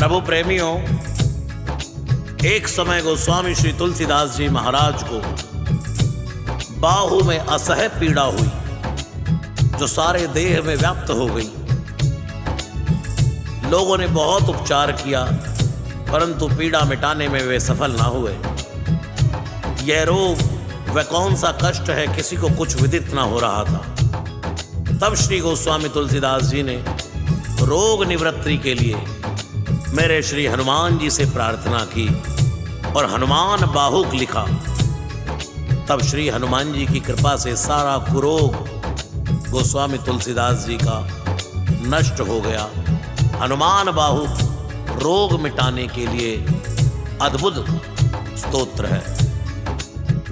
प्रभु प्रेमियों, एक समय गोस्वामी श्री तुलसीदास जी महाराज को बाहु में असह्य पीड़ा हुई जो सारे देह में व्याप्त हो गई। लोगों ने बहुत उपचार किया परंतु पीड़ा मिटाने में वे सफल ना हुए। यह रोग वह कौन सा कष्ट है किसी को कुछ विदित ना हो रहा था। तब श्री गोस्वामी तुलसीदास जी ने रोग निवृत्ति के लिए मेरे श्री हनुमान जी से प्रार्थना की और हनुमान बाहुक लिखा। तब श्री हनुमान जी की कृपा से सारा कुरोग गोस्वामी तुलसीदास जी का नष्ट हो गया। हनुमान बाहुक रोग मिटाने के लिए अद्भुत स्तोत्र है।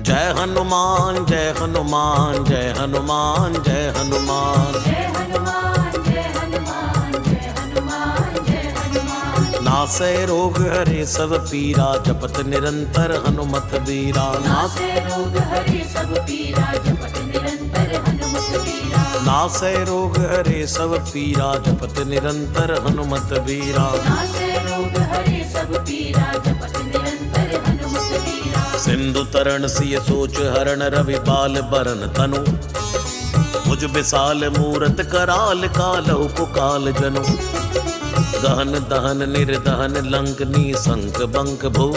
जय हनुमान जय हनुमान जय हनुमान जय हनुमान जय हनुमान जय हनुमान जय हनुमान जय हनुमान। नासै रोग हरे सब पीरा जपत निरंतर हनुमत बीरा। नासै रोग हरे सब पीरा जपत निरंतर हनुमत बीरा। नासै रोग हरे सब पीरा जपत निरंतर हनुमत बीरा। नासै रोग हरे सब पीरा जपत निरंतर हनुमत बीरा। सिंधु तरण सिय सोच हरण रवि बाल बरन तनु। मुझ विशाल मूरत कराल कालहु कुकाल जनु। दहन दहन निर्दहन लंकनी संक बंक भो।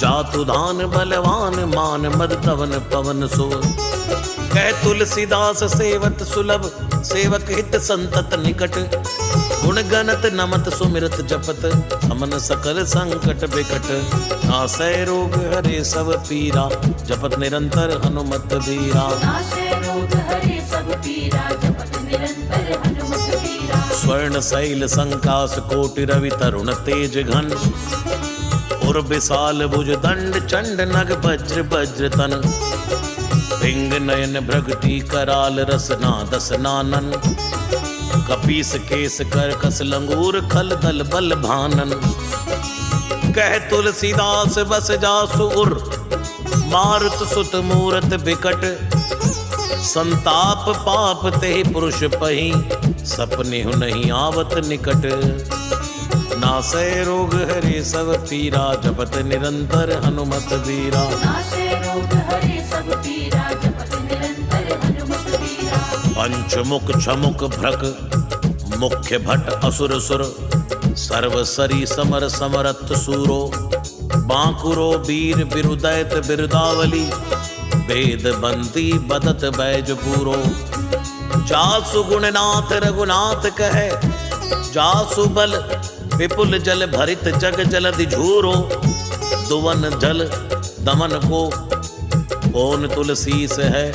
जातु धान बलवान मान मद तवन पवन सो। कह तुलसीदास सेवत सुलभ सेवक हित संतत निकट। गुण गणत नमत सुमिरत जपत हमन सकल संकट बिकट। नासै रोग हरे सब पीरा जपत निरंतर हनुमत बीरा। नासै रोग हरे सब पीरा जपत निरंतर हनुमत बीरा। स्वर्ण शैल संकास कोटि रवि तरुण तेज घन। उर विशाल भुज दंड चंड नग वज्र वज्र तन। पिंग नयन भ्रगटी कराल रसना दसनानन। कपीस केस कर कस लंगूर खल दल बल भानन। कह तुलसीदास बस जासु उर मारुत सुत मूरत बिकट। संताप पाप ते पुरुष पही सपने नहीं आवत निकट। नासै रोग हरे सब पीरा जपत निरंतर हनुमत बीरा। नासै रोग हरे सब पीरा जपत निरंतर हनुमत बीरा। पंचमुख छमुख भ्रक मुख्य भट असुर सुर। सर्व सरी समर समरत सूरो। बांकुरो वीर बिरुदैत बिरुदावली। वेद बंदी बदत बैज पूरो। जासु गुणनाथ रघुनाथ कहे। जासु बल विपुल जल भरित जग जलधि झूरो। दुवन जल दमन को कौन तुलसीस है।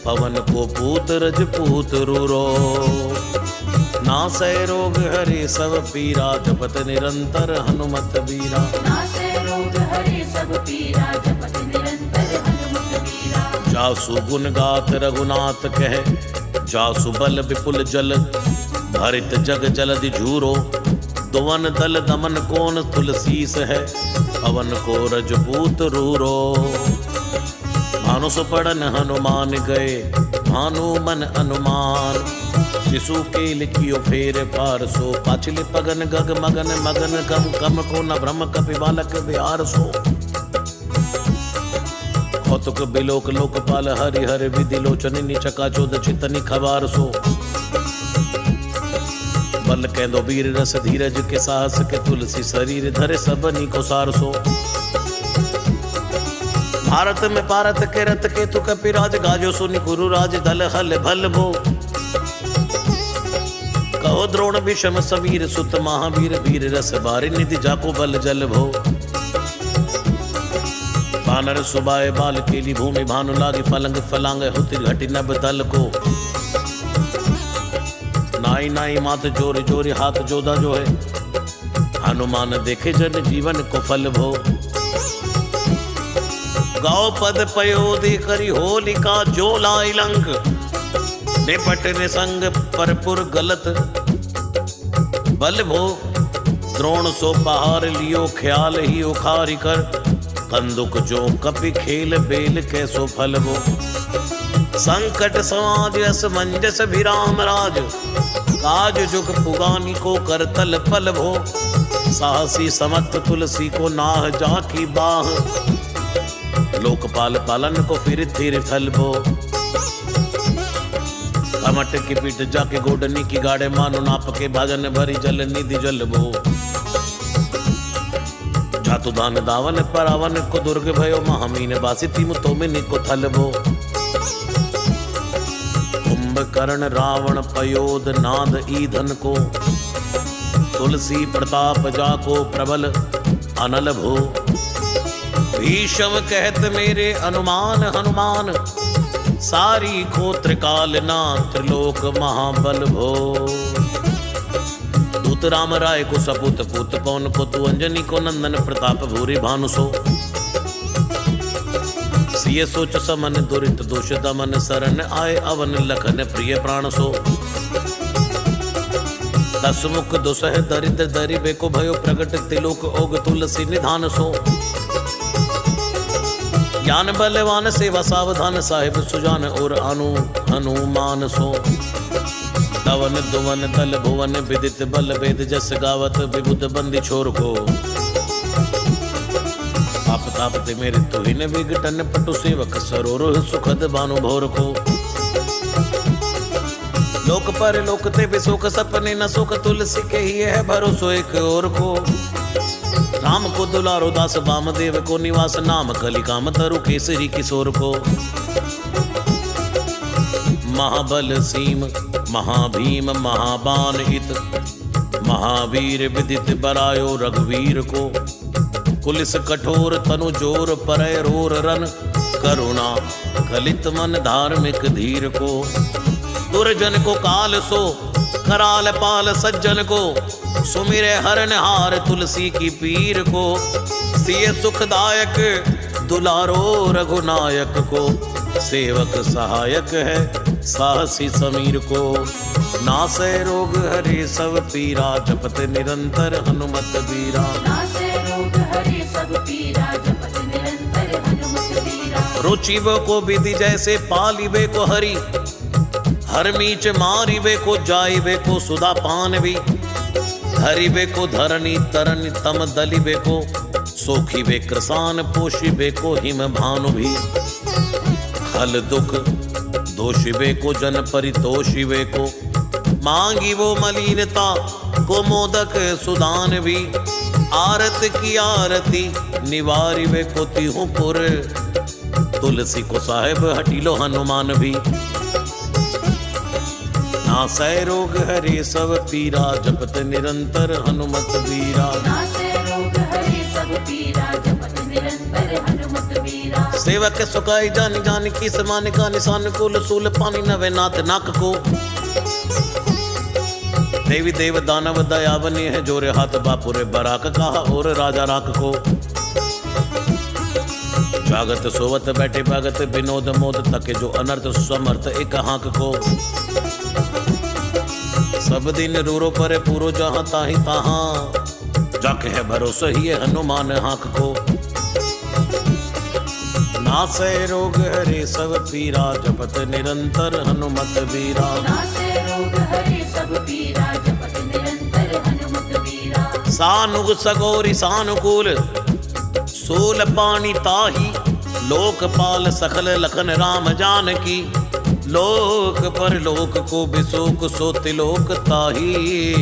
पवन को पूत रजपूत रूरो। नासै रोग हरे सब पीरा जपत निरंतर हनुमत बीरा। नासै रोग हरे सब पीरा जपत निरंतर हनुमत बीरा। जासु गुण गात रघुनाथ कहे। जासु बल विपुल जल भरित जग जलधि झूरो। दुवन दल दमन कौन तुलसीस है। पवन को रजपूत रूरो। भानुस पड़न हनुमान गए भानु मन अनुमान। शिशु के लिखियो फेर पार सो। पाछल पगन गग मगन मगन कम कम को न ब्रह्म कपि बालक बिहार सो। कौतुक बिलोक लोकपाल हरि हर विधि लोचनि चका चोद चितनि खबार सो। बल कैंदो वीर रस धीरज के साहस के तुलसी शरीर धरे सबनी को सारसो। भारत में पारत के रथ के तु कपिराज गाजो सुनि गुरु राज दल हल भल भो। कहो द्रोण विषम समीर सुत महावीर वीर रस बारि निधि जाको बल जल भो। बानर सुबाए बाल केली भूमि भानु लागी फलंग फलांग हुति घटी नभ दल को। नाई नाई मात जोर जोर हाथ जोधा जो है। हनुमान देखे जन जीवन को फल भो। गाओ पद पयोधि करी होलिका जो लाई लंक। निपट निसंग परपुर गलत बल भो। द्रोण सो पहाड़ लियो ख्याल ही उखारी कर। कंदुक जो कपि खेल बेल कैसो फल भो। संकट समाज असमंजस विराम राज। काज जुग पुगानी को करतल पल भो। साहसी समर्थ तुलसी को नाह जा की बाह, लोकपाल पालन को फिर थिर थल बो। कमट की पीठ जाके गोडनी की गाड़े, मानो नाप के भाजन भरी जल निधि जल बो। जातु दान दावन परावन को दुर्ग भयो, महामीन बासी तिम तो में को थल बो। कुंभकर्ण रावण पयोद नाद ईधन को, तुलसी प्रताप जाको प्रबल अनल भो। भीषम कहत मेरे अनुमान हनुमान, सारी को त्रिकाल ना त्रिलोक महाबल भो। दूत राम राय को सपूत पूत पवन को, तू अंजनी को नंदन प्रताप भूरि भानु सो। सिय सोच समन दुरित दोष दमन, शरण आए अवन लखन प्रिय प्राण सो। दस मुख दुसह दरिद्र दरिबे को, भयो प्रगट तिलोक ओग तुलसी निधान सो। ज्ञान बलवान सेवा सावधान, साहिब सुजान और अनु हनुमान सो। दवन दुवन दल भुवन विदित बल वेद, जस गावत विबुध बंदी छोर को। आप तापते मेरे तुहिन विघटन, पटु सेवक सरोर सुखद भानु भोर को। लोक पर लोकते विशोक सपने न सुख, तुलसी के ही है भरोसो एक और को। राम को दुलारो दास वामदेव को, निवास नाम कलि काम तरु केसरी किशोर को। महाबल सीम महाभीम महाबान हित, महावीर विदित बरायो रघुवीर को। कुलिस कठोर तनु जोर परय रोर रन, करुणा कलित मन धार्मिक धीर को। दुर्जन को काल सो, कराल पाल सज्जन को। सुमिरे हरण हार तुलसी की पीर को। सिय सुखदायक दुलारो रघुनायक को। सेवक सहायक है साहसी समीर को। नासै रोग हरे सब पीरा, जपत निरंतर हनुमत बीरा। नासै रोग हरे सब पीरा, जपत निरंतर हनुमत बीरा। रुचिब को विधि जैसे पालिबे को हरि, हर मीच मारिबे को जाइबे को सुधा पान भी। धरिबे को धरणी तरणी तम दलिबे को, सोखिबे कृसान पोषिबे को हिम भानु भी। खल दुख दोषिबे को जन परितोषिबे को, मांगी वो मलिनता को मोदक सुदान भी। आरत की आरती निवारिबे को तिहु पुर, तुलसी को साहेब हटिलो हनुमान भी। नासै रोग हरे सब पीरा, जपत निरंतर हनुमत बीरा। नासै रोग हरे सब पीरा, जपत निरंतर हनुमत बीरा। सेवक सुखाई जान जान की समान का, निशान कुल सूल पानी नवे नाथ नाक को। देवी देव दानव दयावनी है, जोरे हाथ बापुरे बराक कहा और राजा राक को। जागत सोवत बैठे भगत, विनोद मोद तके जो अनर्थ समर्थ एक हाक को। सब दिन रूरो परे पूरो जहां ताही तहां, जाके है भरोसा ही है हनुमान हाक को। नासै रोग हरे सब पीरा, जपत निरंतर हनुमत बीरा। नासै रोग हरे सब पीरा, जपत निरंतर हनुमत बीरा। सानुग सगोरी सानुकूल, सोल पानी ताही। लोकपाल सकल लखन राम जानकी, लोक पर लोक को बिसोक सो तिलोक ताही।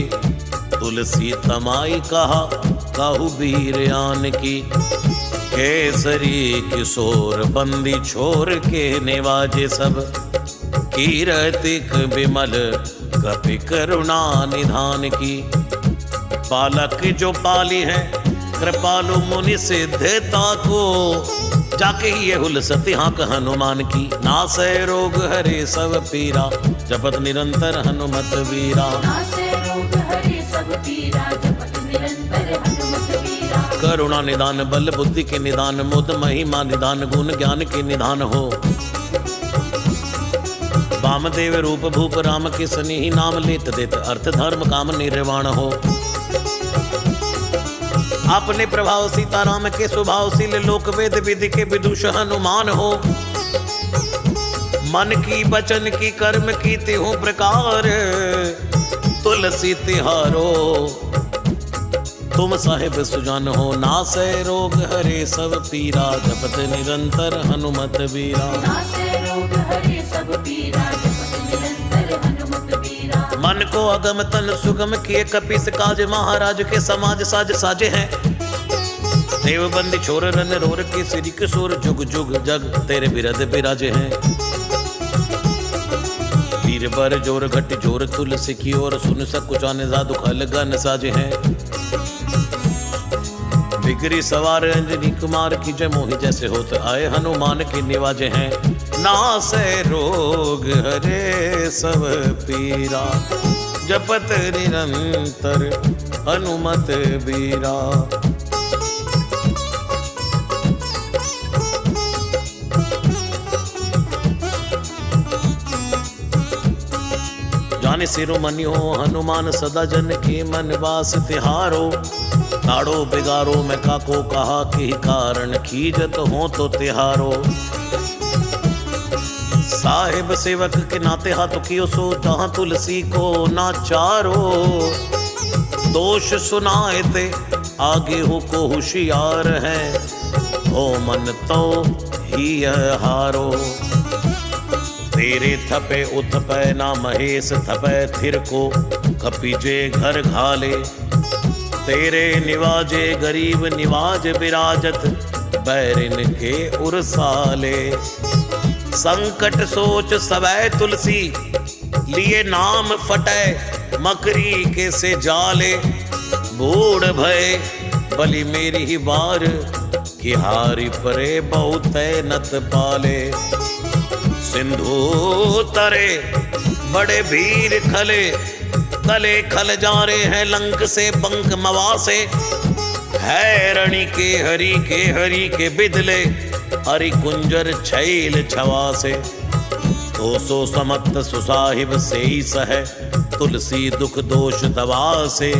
तुलसी तमाई कहा काहू वीर आन की, केसरी किशोर बंदी छोर के निवाजे सब। कीर्तिक विमल कपि करुणा निधान की, पालक जो पाली है कृपालु मुनि सिद्धता को। जाके ही ये हुल सतिहाक हनुमान की, नासै रोग हरे सब पीरा, जपत निरंतर हनुमत बीरा। नासै रोग हरे सब पीरा, जपत निरंतर हनुमत बीरा। करुणा निदान बल बुद्धि के निदान, मुद महिमा निदान गुण ज्ञान के निधान हो। वामदेव रूप भूप राम के सनेही, नाम लेत देत अर्थ धर्म काम निर्वाण हो। अपने प्रभाव सीताराम के स्वभावशील, लोक वेद विधि के विदुष हनुमान हो। मन की वचन की कर्म की तिहु प्रकार, तुलसी तिहारो तुम साहिब सुजान हो, नासै रोग हरे सब पीरा, जपत निरंतर हनुमत बीरा। नासै रोग हरे सब पीरा, जपत निरंतर हनुमत बीरा। मन को अगम तन सुगम किए, कपीस काज महाराज के समाज साज साजे हैं। देव बंदी छोर रन रोर के श्री किशोर, जुग जुग जग तेरे बिरद बिराजे हैं। वीर बर जोर घट जोर तुलसी की ओर, सुन सकुचाने जादू खल गन साजे हैं। बिगड़ी सवार अंजनी कुमार की जय, मोहि जैसे होत आए हनुमान के निवाजे हैं। नासै रोग हरे सब पीरा, जपत निरंतर हनुमत बीरा। जाने सिरोमणि हो हनुमान, सदा जन के मन वास तिहारो। ताड़ो बिगारो मैं काको कहा, कि कारण खीजत हो तो तिहारो। साहिब सेवक के नाते हाथ कियो सो, जहां तुलसी को नाचारो। दोष सुनाए ते आगे हो को होशियार है, हो मन तो ही हारो। तेरे थपे उथपै ना महेश थपै, थिर को कपीजे घर घाले। तेरे निवाजे गरीब निवाज बिराजत, बैरिन के उरसाले। संकट सोच सवै तुलसी, लिए नाम फटै मकरी के से जाले। बूढ़ भय बलि मेरी ही बार, कि हारी परे बहुत नत पाले। सिंधु तरे बड़े वीर खले, तले खल जा रहे हैं लंक से बंक मवासे। है रणि के हरि के बिदले, हरि कुंजर छैल छवासे। तो सो समत सुसाहिब से ही सह, तुलसी दुख दोष दवा से।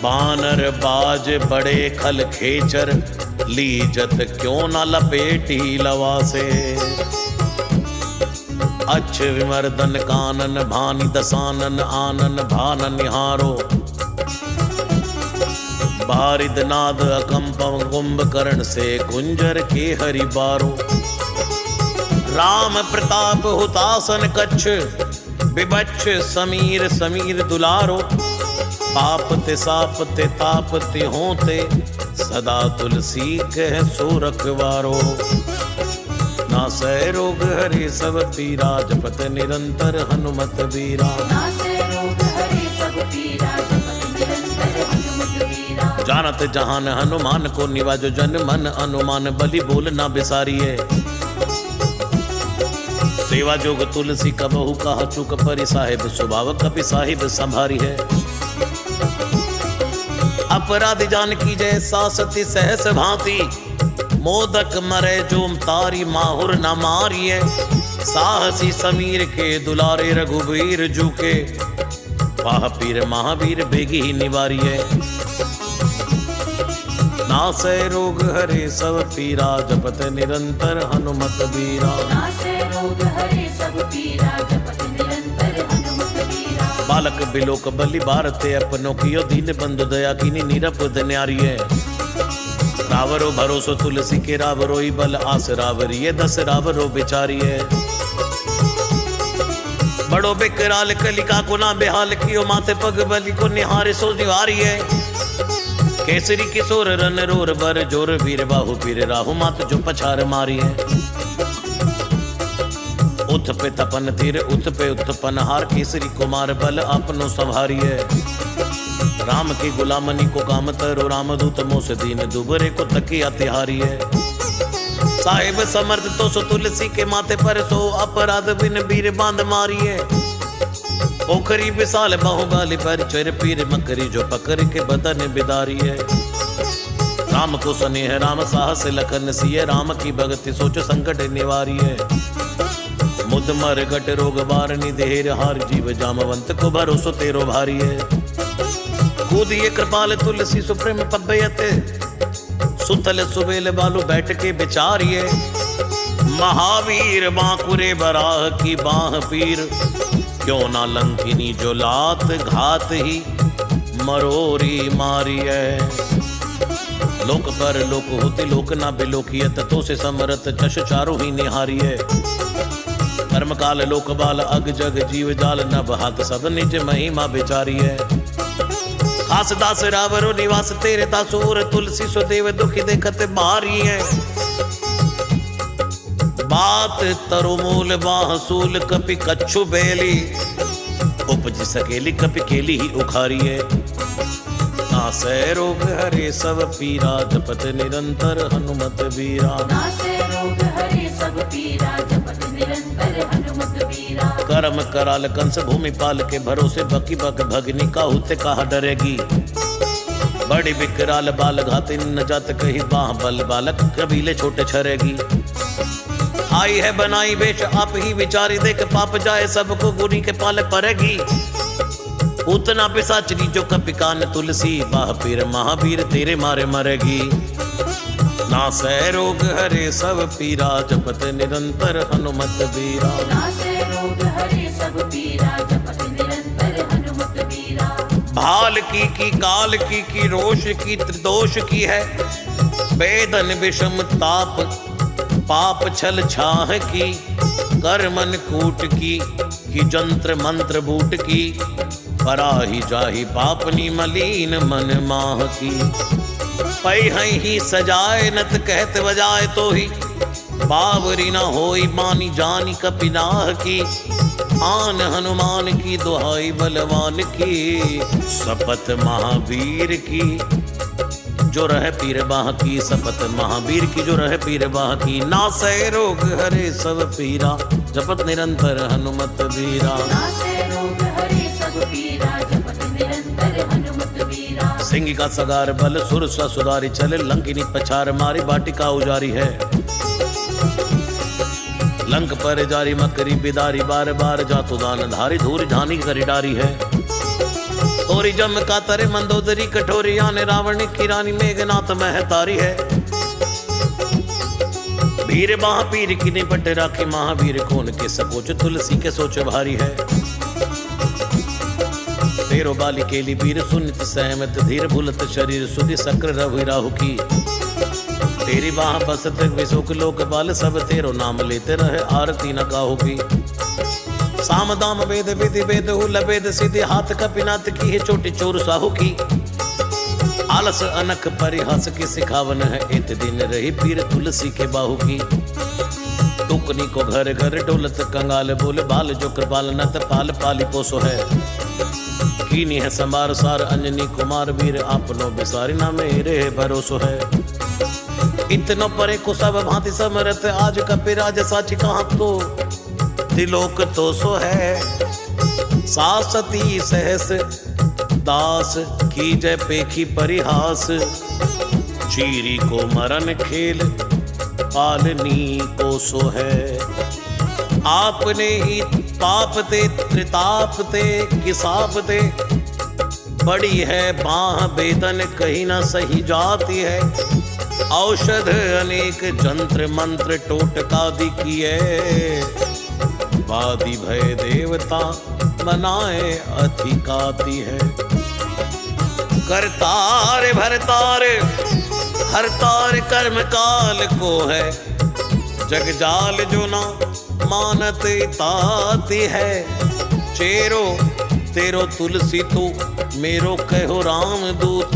बानर बाज बड़े खल खेचर, लीजत क्यों न लपेटी लवा से। अच्छ विमर्दन कानन भानि दसानन, आनन भान निहारो। बारिद नाद अकंपम कुंभकर्ण से, कुंजर के हरि बारो। राम प्रताप हुतासन कच्छ, विबच्छ समीर समीर दुलारो। पाप ते साप ते ताप ते होते, सदा तुलसी कह सो रखवारो। नासै रोग हरे सब पीरा, जपत निरंतर हनुमत बीरा। नासै रोग हरे सब पीरा, जपत निरंतर हनुमत बीरा। जानत जहान हनुमान को, निवाजो जन मन अनुमान। बलि बोल ना बिसारिए, सेवा जोग तुलसी कबहु कहा चूक परि। साहिब स्वभाव कपि साहिब संभारी है। अपराध जान की जय सासती सहस भांति, मोदक मरे जो तारी माहुर न मारिए। साहसी समीर के दुलारे रघुवीर जूके, वाह पीर महावीर बेगी ही निवारिए। नासै रोग हरे सब पीरा, जपत निरंतर हनुमत बीरा। नासै रोग हरे सब पीरा, जपत निरंतर हनुमत बीरा। बालक बिलोक बलि भारते, अपनों कियो दीन बंधु दया कीनी निरपद न्यारिये। रावरो भरोसो तुलसी के, रावरो ही बल आस रावरिये। दस रावरो बिचारिये। बड़ो बेकराल कलिका को ना बेहाल कियो, माथे पग बलि को निहारे सो निवारिये। केसरी किशोर रन रोर बर जोर, वीर बाहु पीर राहु मात जो पछार मारिये। उथ पे तपन तीर उथ पे उत्पन हार, केसरी कुमार बल अपनो संहारिये। राम की गुलामनी को काम तरो, रामदूत मोस दीन दुबरे को तकिया तिहारिये। साहिब समर्थ तो सो तुलसी के माथे पर सो, अपराध बिन वीर बांध मारिये। पोखरी विशाल बाहुबली पर चर, पीर मकरी जो पकड़ के बदन बिदारिये। राम को स्नेह राम साहस लखन सिए, राम की भक्ति सोच संकट निवारिये। मुद मर घट रोग बारनी देर, हार जीव जामवंत को भरोसो तेरो भारिये। कूदिए कृपाल तुलसी सुप्रेम पब्बयत, सुतल सुबेल बालू बैठ के बिचारिये। महावीर बांकुरे बराह की बाह पीर, क्यों ना लंकिनी जो लात घात ही। मरोरी मारिय। लोक पर लोक होती लोक ना बिलोकिय, तत्व से समरत चश चारों ही निहारिय। कर्म काल लोक बाल अग जग जीव जाल, नभ हाथ सब निज महिमा बिचारिय। खास दास रावरो निवास तेरे दासोर, तुलसी सो देव दुखी देखत बारिय। बात तरु मूल बाहसूल, कपि कच्छु बेली, उपज सकेली कपि केली ही उखारिय। नासै रोग हरे सब पीरा, जपत निरंतर हनुमत बीरा। नासे रोग हरे सब पीरा, जपत निरंतर हनुमत बीरा। कर्म कराल कंस भूमि पाल के भरोसे, बकी बक भगनी काहुते कहा डरेगी। बड़ी विकराल बाल घाते न जात कही, बाह बल बालक कबीले छोटे छरेगी। आई है बनाई वेश आप ही विचारी, देख पाप जाए सबको गुनी के पाले पड़ेगी। उतना पिशाचरी जो कपिकान तुलसी, बाह पीर महावीर तेरे मारे मरेगी। नासै रोग हरे सब पीरा, जपत निरंतर हनुमत बीरा। नासे रोग हरे सब पीरा, जपत निरंतर हनुमत बीरा। भाल की काल की रोष की त्रिदोष की है। वेदन विषम ताप पाप छल छाह की। कर्मन कूट की जंत्र मंत्र बूट की। पराही जाही पापनी मलीन मन माह की। पै हई ही सजाए नत कहत बजाए तो ही, बावरी न होई मानी जानी कपिनाह की। आन हनुमान की दुहाई बलवान की, शपथ महावीर की जो रहे पीर बाह की। शपथ महावीर की जो रहे पीर बाह की। नासै रोग हरे सब पीरा, जपत निरंतर हनुमत बीरा। नासे रोग हरे सब पीरा, जपत निरंतर हनुमत बीरा। सिंह का सगार बल सुर सुधारी, चले लंकिनी पछार मारी, बाटिका उजारी है। लंक पर जारी मकरी बिदारी, बार बार जातु दान धारी, धूर झानी करी डारी है। तोरी जम का तरे मंदोदरी कठोरी, आने रावण की रानी मेघनाथ महतारी है। भीर महापीर की निपट राखी, महावीर कौन के सकोच, तुलसी के सोच भारी है। तेरो बाली केली वीर सुनित सहमत, धीर भूलत शरीर सुधि सक्र रवि राहु की। तेरी बाह बसत विशोक लोक बाल, सब तेरो नाम लेते रहे आरती न काहू की। साम दाम वेद विधि वेद हुल वेद सिद्धि, हाथ कपिनाथ की है चोटी चोर साहू की। आलस अनख परिहास की सिखावन है, इत दिन रही पीर तुलसी के बाहू की। टुकनी को घर घर डोलत कंगाल, बोले बाल जो कृपाल नत पाल पाली पोसो है। कीनी है संबार सार अंजनी कुमार, वीर आपनो बिसारी ना मेरे भरोसो है। इतनो परे को सब भांति समरथ, आज कपिराज साची कहाँ तो त्रिलोक तो सो है। सासती सहस दास की जय पेखी परिहास, चीरी को मरण खेल पालनी को सो है। आपने ही पाप ते त्रिताप ते किसाब ते, बड़ी है बाह वेदन कहीं ना सही जाती है। औषध अनेक जंत्र मंत्र टोटका दिखिए, वादी भय देवता बनाए अधिकाती है। करतार भरतार हरतार कर्म काल को है, जग जाल जो ना मानत ताती है। चेरो तेरो तुलसी तू मेरो कहो राम दूत,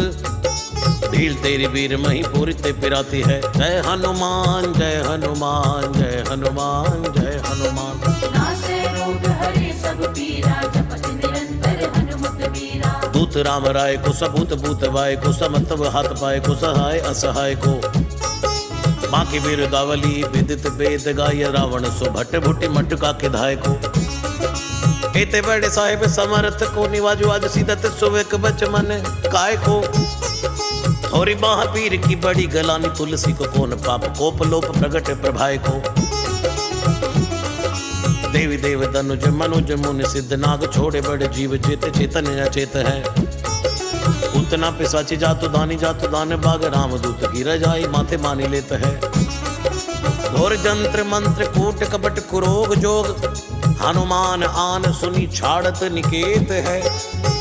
ढील तेरी वीर मही पूरी ते पिराती है। जय हनुमान जय हनुमान जय हनुमान जय हनुमान। नासे रोग हरे सब पीरा, जपत निरंतर हनुमत बीरा। दूत राम राय को सबूत बूत वाय को, समत्व हाथ पाए को सहाय असहाय को। माँ की वीर गावली विदित वेद गाय, रावण सो भट्ट भुट्टी मटका के धाय को। एते बड़े साहिब समर्थ को, निवाजु आज सीधत सुवेक बच मन काय को। थोरी महापीर की बड़ी गलानी, तुलसी को कौन पाप कोप लोप प्रगट प्रभाय को। देवी देव तनुज मनुज मुनि सिद्ध नाग, छोड़े बड़े जीव चेत चेतन अचेत है। उतना पिसाची जातु दानी जातु दान, बाग रामदूत की रजाई माथे मानी लेत है। घोर जंत्र मंत्र कूट कपट कुरोग जोग, हनुमान आन सुनी छाड़त निकेत है।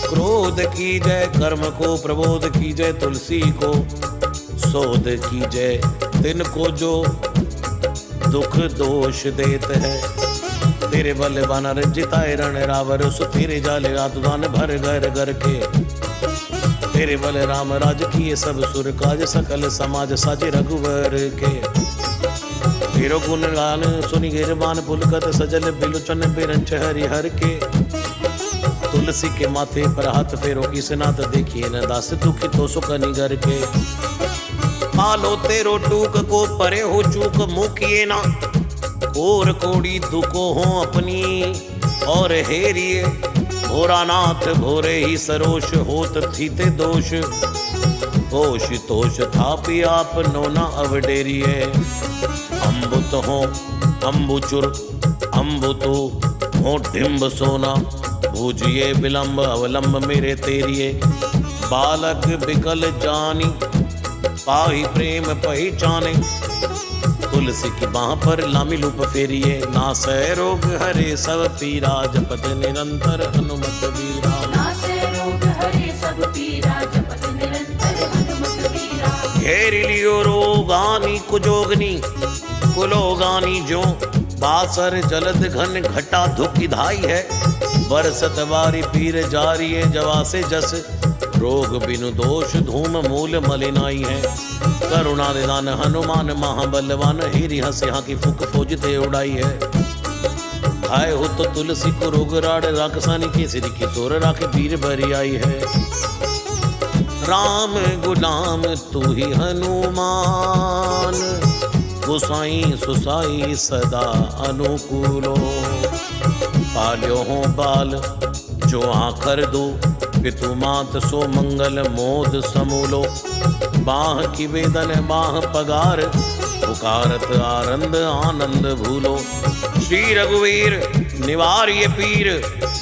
क्रोध की जय कर्म को प्रबोध की जय, तुलसी को शोध की जय तिनको जो दुख दोष देत है। तेरे बल बानर जिताए रण रावर, सु तेरे जाले आतुदान भर घर घर के। तेरे बल राम राज किए सब सुर काज, सकल समाज साजे रघुवर के। तेरो गुण गान सुनि गिरबान पुलकत, सजल बिलोचन बिरंच हरि हर के। तुलसी के माथे पर हाथ फेरो, किस नाथ देखिए न दास, दुखी तो सुख निगर के। पालो तेरो टूक को परे हो चूक, मुकिए ना और कोड़ी दुको हो अपनी और हेरिए। भोरानाथ भोरे ही सरोष, होत थीते दोष, होश तोष थापी आप नोना अवडेरिए। अम्बुत हो अम्बुचुर अम्बुतु हो डिम्ब सोना, भूजिए विलंब अवलंब मेरे तेरिए। बालक बिकल जानी पाही प्रेम पहचाने, तुलसी की बाह पर लामी लूप फेरिए। नासै रोग हरे सब पीरा, जपत निरंतर हनुमत वीरा। नासै रोग हरे सब पीरा, जपत निरंतर हनुमत वीरा। घेर लियो रोगानी कुजोगनी, कुलोगानी जो बासर जलद घन घटा धुकी धाई है। बरसत बारी पीर जारी है, जवा से जस रोग बिनु दोष धूम मूल मलिनाई है। करुणा निदान हनुमान महाबलवान, हीरी हंस यहाँ की फुक फौजते उड़ाई है। आए हो तो तुलसी को रोग राड़, राक्षसानी के सिर की जोर राख पीर भरी आई है। राम गुलाम तू ही हनुमान, गुसाई सुसाई सदा अनुकूलो। पाल्यो हो बाल जो आखर दो, पितु मात सो मंगल मोद समूलो। बाह की वेदन बाह पगार, पुकारत आनंद आनंद भूलो। श्री रघुवीर निवार्य पीर,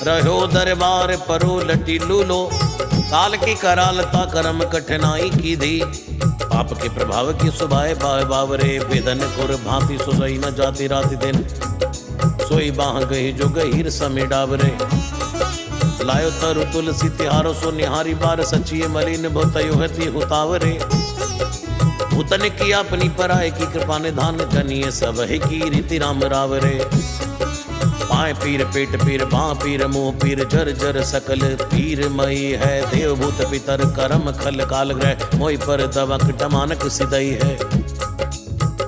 रहो दरबार परो लटी लूलो। काल की करालता करम कठिनाई की धी, पाप के प्रभाव की सुभाए बावरे। वेदन कुर भांति सुसई न जाति राति दिन, सोई बाह गही जो गहीर समी डावरे। लायो तरु तुलसी तिहारो, सो निहारी बार सचिए मलिन भोतयो हति हुतावरे। भूतन की अपनी पराय की कृपा निधान, जनिए सब है की रीति राम रावरे। पाए पीर पेट पीर बाँ पीर मुँह पीर, जर जर सकल पीर मई है। देव भूत पितर करम खल काल ग्रह, मोई पर दवक डमानक सिदई है।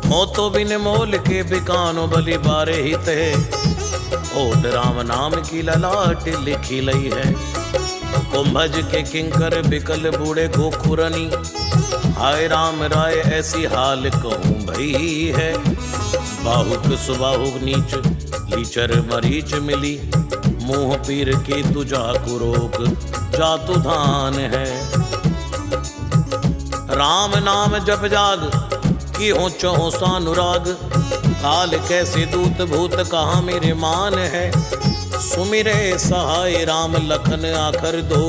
हो तो बिन मोल के बिकानो बलि बारे हित है। ओट राम नाम की ललाट लिखी लई है। कुंभज के किंकर बिकल बूढ़े गोखुरनी, हाय राम राय ऐसी हाल कहूँ भई है। बाहुक सुबाहुक नीच लीचर मरीच मिली, मुँह पीर की तुझा कुरोग जातु धान है। राम नाम जप जाग की हो चहो सानुराग, काल कैसे दूत भूत कहाँ मेरे मान है। सुमिरे सहाय राम लखन आखर दो,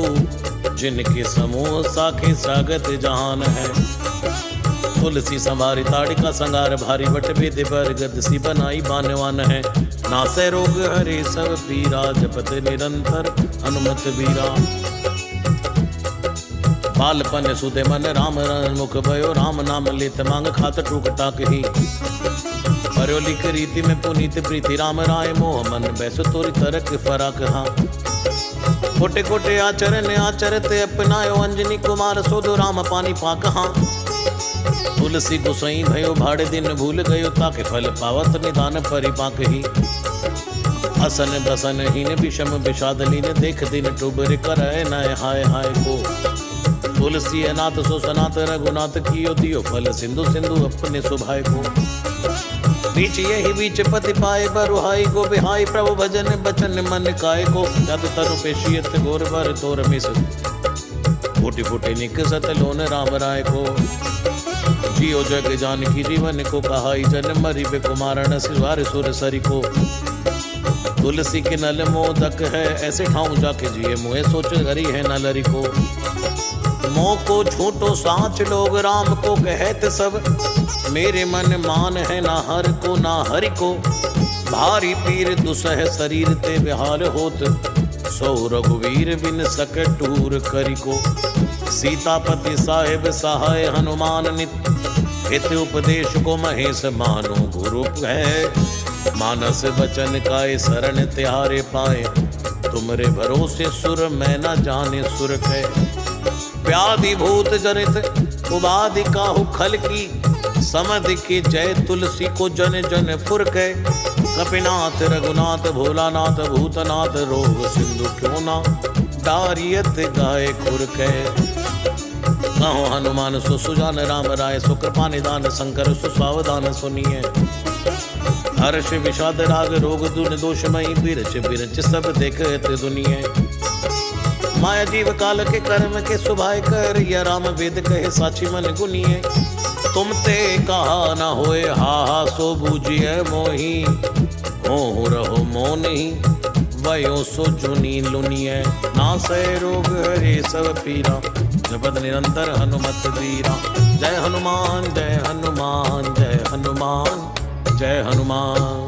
जिनके समूह साखे सागत जहान है। तुलसी संवारी ताड़िका संगार, भारी बट बेद बरगद सी बनाई बानवान है। नासै रोग हरे सब पीरा, जपत निरंतर हनुमत वीरा। बालपन सुते मन राम मुख भयो, राम नाम लेत मांग खात टूक टाक ही। पर्यो लिख रीति में पुनीत प्रीति, राम राय मोह मन बैसो तोरी तरक फराक। हाँ कोटे कोटे आचरण आचरत अपनायो, अंजनी कुमार सोधो राम पानी पाक। हाँ तुलसी गोसाई भयो भाड़े दिन भूल गयो, ताके फल पावत निदान परिपाक ही। असन बसन हीन विषम विषाद लीन, देख दिन टुबर करय नय हाय हाय को। तुलसी अनाथ सो सनात, रघुनाथ कियो दियो फल सिंधु सिंधु अपने सुभाय को। बीच यही बीच पति पाए बरुहाई को, बिहाई प्रभु भजन बचन मन काय को। जत तरु पेशियत गोर बर तोर मिस, फूटी फूटी निकसत लोन राम राय को। जियो जग जानकी जीवन को कहाई, जन मरि बेकुमारण सिवार सुर सरी को। तुलसी के नल मोदक है, ऐसे ठाऊं जाके जिए मुहे, सोच हरी है नलरी को। मोह को झूठो साच लोग राम को कहत सब, मेरे मन मान है ना हर को ना हरि को, भारी पीर दुसह शरीर ते बिहार होत, सो रघुवीर बिन सके टूर करी को। सीतापति साहेब सहाय हनुमान नित, हित उपदेश को महेश मानो गुरु है। मानस वचन काय शरण तिहारे पाए, तुमरे भरोसे सुर मैं न जाने सुर कै। व्याधि भूत जनित उबाधि काहु खल की, समध की जय तुलसी को जन जन फुर कै। कपिनाथ रघुनाथ भोलानाथ भूतनाथ, रोग सिंधु क्यों ना डारियत गाय खुर कै। कहो हनुमान सो सुजान राम राय, सो कृपा निदान शंकर सो सावधान सुनिए। हर्ष विषाद राग रोग दुन दोषमयी, बिरच बिरच सब देखत दुनिया। माया जीव काल के कर्म के सुभाय कर, या राम वेद कहे साची मन गुनिए। तुम ते कहा न होए हा सो बूझिए मोही, हो रहो मोह नहीं वयो सो जुनी लुनिए। नासै रोग हरे सब पीरा, जपत निरंतर हनुमत वीरा। जय हनुमान जय हनुमान जय हनुमान जय हनुमान।